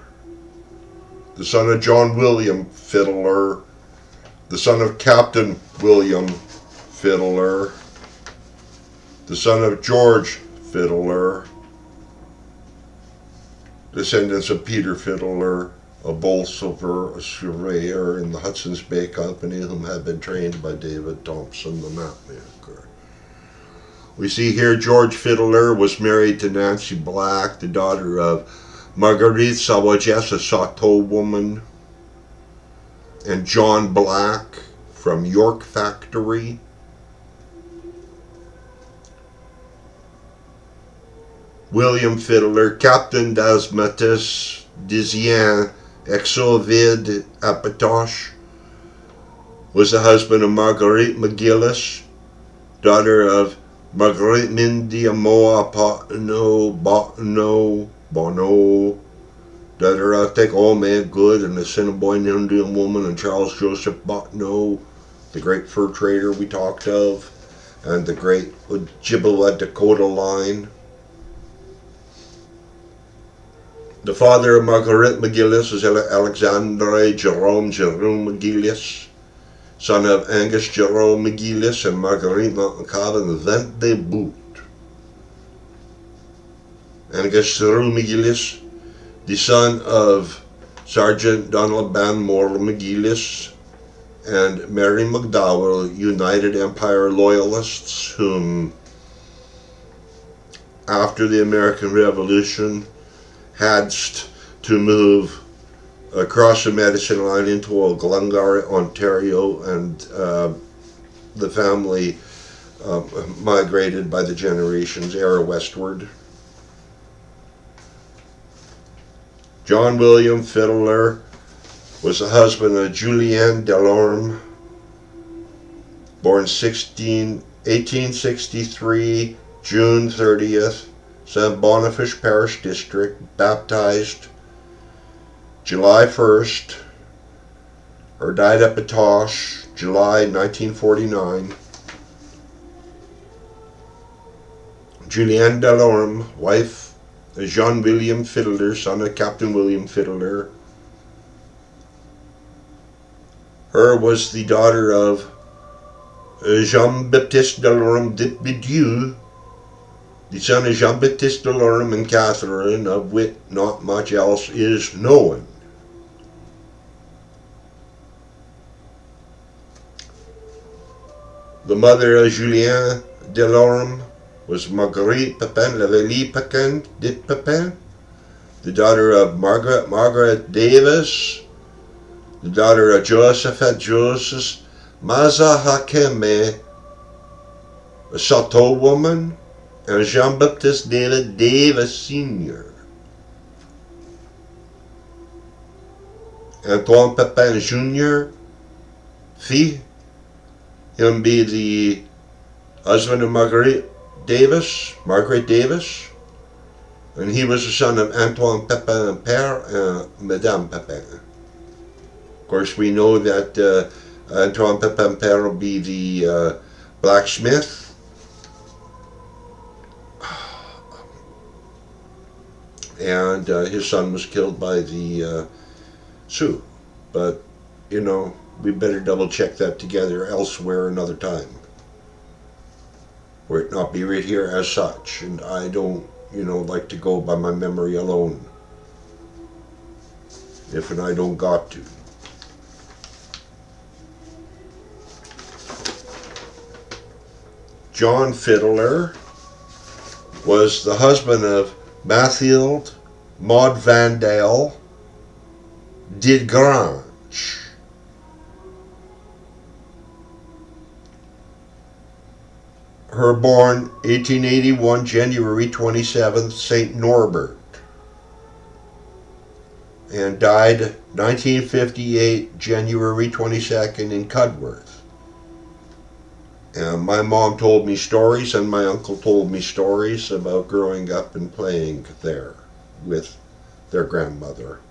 the son of John William Fiddler, the son of Captain William Fiddler, the son of George Fiddler, descendants of Peter Fiddler, a bolsover, a surveyor in the Hudson's Bay Company, whom had been trained by David Thompson, the mapmaker. We see here George Fiddler was married to Nancy Black, the daughter of Marguerite Sawagès, a Saulteaux woman, and John Black from York Factory. William Fiddler, Captain d'Asmatis, Dizien, Exovid Apatoche, was the husband of Marguerite McGillis, daughter of Marguerite Mindiamoa Bono, daughter of Take Good, and the Assiniboine Indian woman, and Charles Joseph Bottineau, the great fur trader we talked of, and the great Ojibwa Dakota line. The father of Marguerite McGillis is Alexandre Jerome McGillis, son of Angus Jerome McGillis and Marguerite Montcalm and Vent de Boot. Angus Jerome McGillis, the son of Sergeant Donald Banmore McGillis and Mary McDowell, United Empire Loyalists, whom, after the American Revolution, had to move across the Medicine Line into Glengarry, Ontario, and the family migrated by the generations era westward. John William Fiddler was the husband of Julienne Delorme, born 1863, June 30th, St. Boniface Parish District, baptized July 1st, or died at Patoche, July 1949. Julienne Delorme, wife of Jean William Fiddler, son of Captain William Fiddler. Her was the daughter of Jean-Baptiste Delorme de Bidieu, the son of Jean-Baptiste Delorme and Catherine, of which not much else is known. The mother of Julien Delorme was Marguerite Pepin, Lavely Pepin, dit Pepin, the daughter of Margaret Davis, the daughter of Josephat Joseph Mazahakeme, a Saulteaux woman, and Jean-Baptiste David Davis Sr. Antoine Pepin Jr., fils, him be the husband of Margaret Davis, and he was the son of Antoine Pepin Père and Madame Pepin. Of course, we know that Antoine Pepin Père will be the blacksmith, and his son was killed by the Sioux. But, you know, we better double check that together elsewhere another time, where it not be right here as such, and I don't, like to go by my memory alone, if and I don't got to. John Fiddler was the husband of Mathilde Maud Vandale Didgrange. Her born 1881, January 27th, St. Norbert, and died 1958, January 22nd in Cudworth. And my mom told me stories, and my uncle told me stories about growing up and playing there with their grandmother.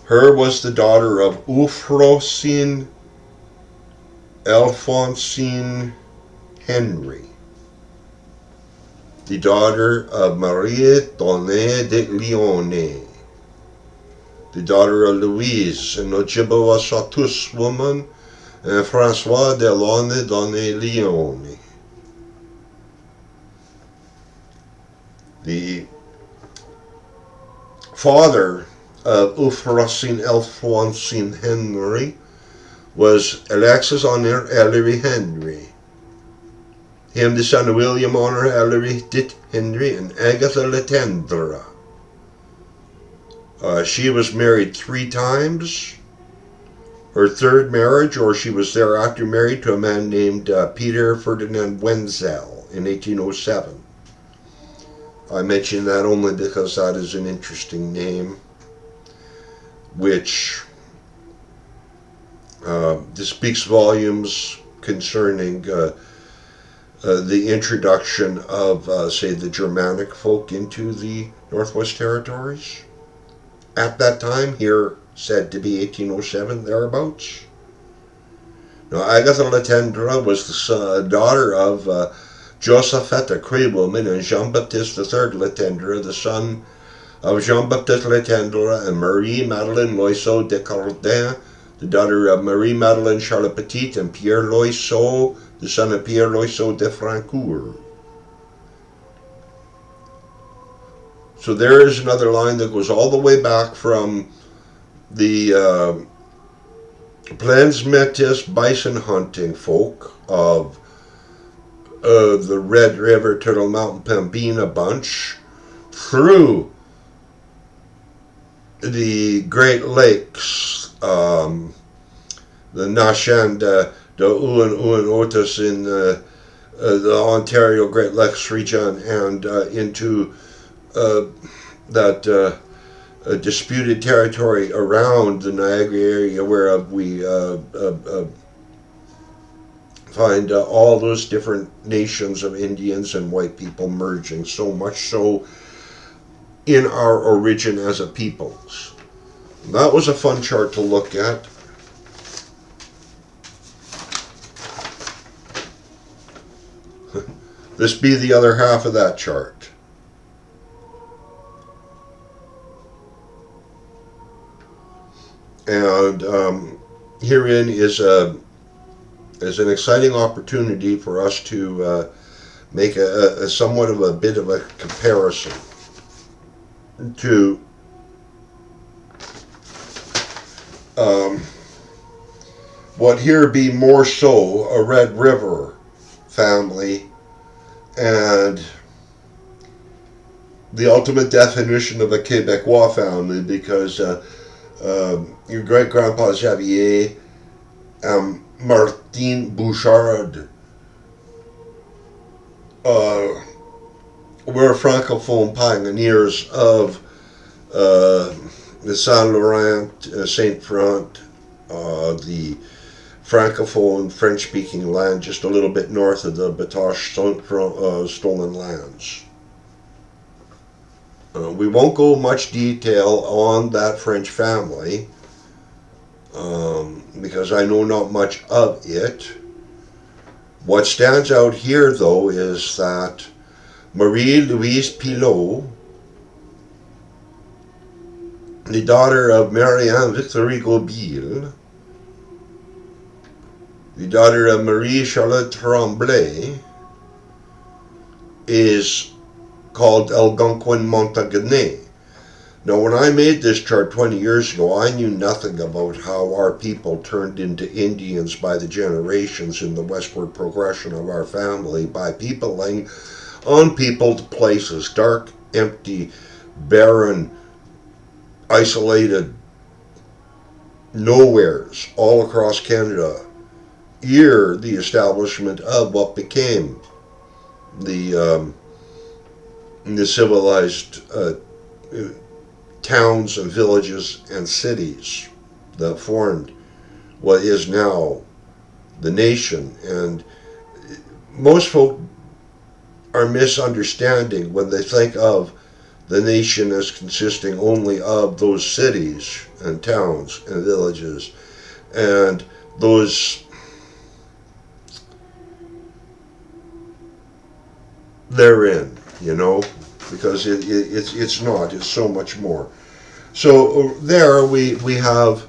Her was the daughter of Euphrosine Alphonsine Henry, the daughter of Marie Donnay de Lyonnais, the daughter of Louise, an Ojibwa Saulteaux woman, and Francois Delorme Donnay Lyonnais. The father of Euphrosine Alphonsine Henry was Alexis Honor Ellery Henry. Him the son of William Honor Ellery dit Henry and Agatha Latendre. She was married 3 times. Her 3rd marriage, or she was thereafter married to a man named Peter Ferdinand Wenzel in 1807. I mention that only because that is an interesting name, which speaks volumes concerning the introduction of, say, the Germanic folk into the Northwest Territories. At that time, here said to be 1807, thereabouts. Now, Agatha Latendre was the daughter of Josephette, a Cree woman, and Jean-Baptiste III Latendre, the son of Jean-Baptiste Latendre and Marie-Madeleine Loiseau de Cardin, the daughter of Marie-Madeleine Charlotte Petit and Pierre Loiseau, the son of Pierre Loiseau de Francourt. So there is another line that goes all the way back from the Plains Métis bison hunting folk of the Red River, Turtle Mountain, Pembina bunch, through the Great Lakes, the Nashan de Uan Otis in the Ontario Great Lakes region, and into that disputed territory around the Niagara area, where we find all those different nations of Indians and white people merging, so much so in our origin as a peoples. That was a fun chart to look at. This be the other half of that chart. And herein is an exciting opportunity for us to make a somewhat of a bit of a comparison to what here be more so a Red River family and the ultimate definition of a Quebecois family, because your great-grandpa Chevalier and Martin Bouchard were Francophone pioneers of the Saint Laurent, Saint Front, the Francophone French-speaking land just a little bit north of the Batoche stolen lands. We won't go much detail on that French family because I know not much of it. What stands out here, though, is that Marie-Louise Pilot, the daughter of Marianne Victorie Gobille, the daughter of Marie-Charlotte Tremblay, is called Algonkin Montagnais. Now, when I made this chart 20 years ago, I knew nothing about how our people turned into Indians by the generations in the westward progression of our family by peopling unpeopled places, dark, empty, barren, isolated nowheres all across Canada, ere the establishment of what became the civilized towns and villages and cities that formed what is now the nation. And most folk are misunderstanding when they think of the nation as consisting only of those cities and towns and villages and those therein, you know, because it's not. It's so much more. So there we have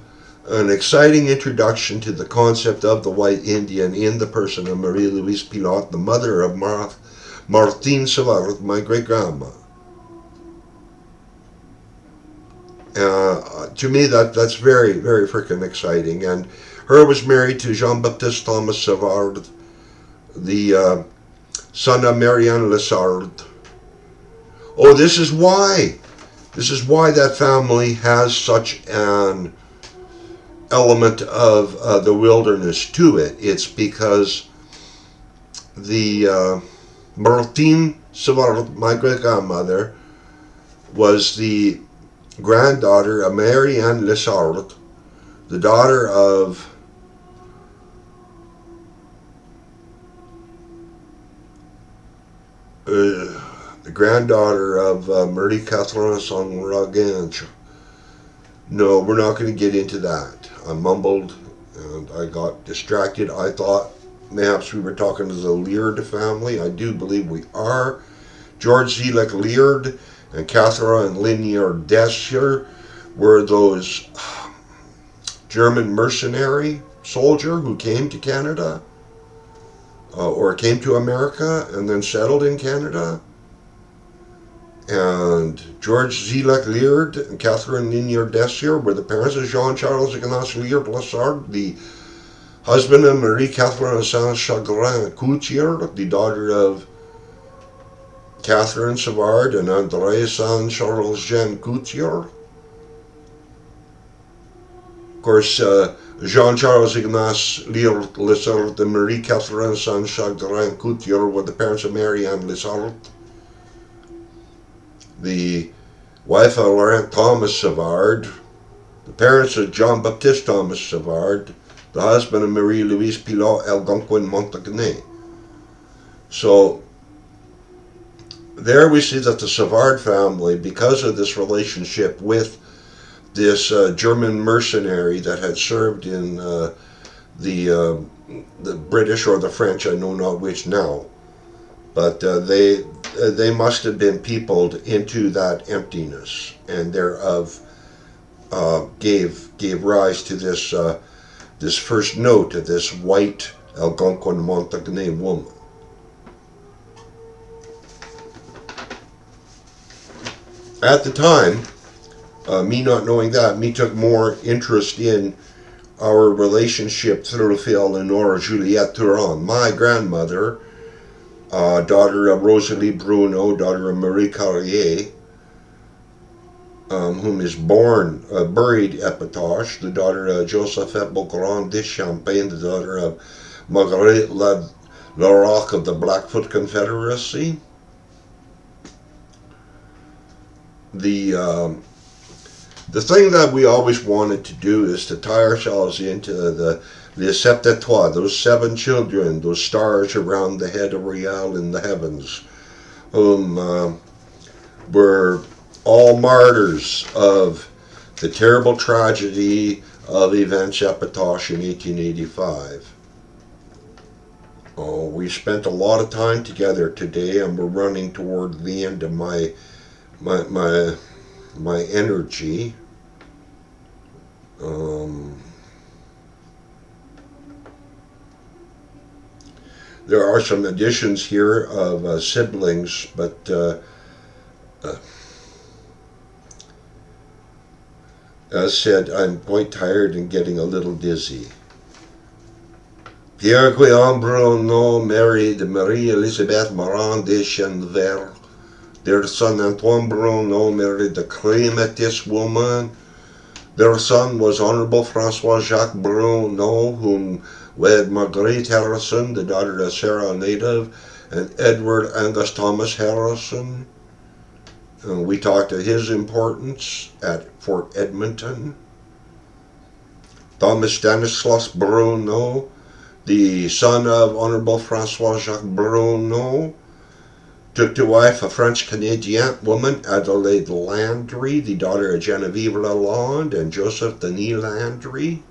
an exciting introduction to the concept of the white Indian in the person of Marie-Louise Pilot, the mother of Martine Savard, my great-grandma. To me, that's very, very freaking exciting. And Her was married to Jean-Baptiste Thomas Savard, the son of Marianne Lessard. Oh, this is why that family has such an element of the wilderness to it. It's because the Martine Savard, my great-grandmother, was the granddaughter of Marianne Lessard, the daughter of Marie-Catherine Saint-Ragange. No, we're not going to get into that. I mumbled and I got distracted. I thought perhaps we were talking to the Liard family. I do believe we are. George Zelek Liard and Catherine Linear Dessier were those German mercenary soldier who came to Canada or came to America and then settled in Canada. And George Zelek Liard and Catherine Linear Dessier were the parents of Jean-Charles Ignace Liard Lessard, the husband of Marie-Catherine Saint-Chagrin Couillard, the daughter of Catherine Savard and André Saint-Charles Jean Couillard. Of course, Jean-Charles Ignace Liard Lessard and Marie-Catherine Saint-Chagrin Couillard were the parents of Marianne Lessard, the wife of Laurent Thomas Savard, the parents of Jean-Baptiste Thomas Savard, the husband of Marie-Louise Pilot Algonkin Montagnet. So there we see that the Savard family, because of this relationship with this German mercenary that had served in the British or the French, I know not which now, but they must have been peopled into that emptiness, and thereof gave rise to this first note of this white Algonquin Montagnet woman. At the time, me not knowing that, me took more interest in our relationship through Lenore Juliette Turon, my grandmother, daughter of Rosalie Bruno, daughter of Marie Carrier, whom is buried at Patoche, the daughter of Josephette Beaugrand de Champagne, the daughter of Marguerite Laroque of the Blackfoot Confederacy. The thing that we always wanted to do is to tie ourselves into the sept étoiles, those 7 children, those stars around the head of Riel in the heavens, whom were all martyrs of the terrible tragedy of events at Patoche in 1885. Oh, we spent a lot of time together today, and we're running toward the end of my energy. There are some additions here of siblings, but as said, I'm quite tired and getting a little dizzy. Pierre Guillaume Bruno married Marie-Elisabeth Morin de Chenvert. Their son Antoine Bruno married the Crématist woman. Their son was Honorable Francois-Jacques Bruno, whom wed Marguerite Harrison, the daughter of Sarah Native, and Edward Angus Thomas Harrison. We talked of his importance at Fort Edmonton. Thomas Stanislas Bruno, the son of Honorable Francois-Jacques Bruno, took to wife a French-Canadian woman, Adelaide Landry, the daughter of Genevieve Lalonde and Joseph Denis Landry.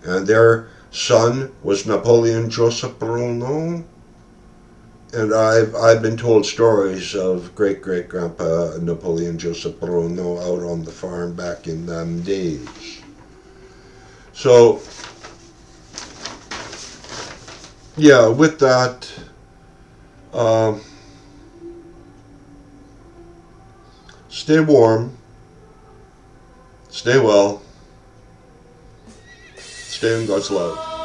And their son was Napoleon Joseph Bruno. And I've been told stories of great-great-grandpa Napoleon Joseph Bruno out on the farm back in them days. So, yeah, with that, stay warm, stay well, Stay in God's love.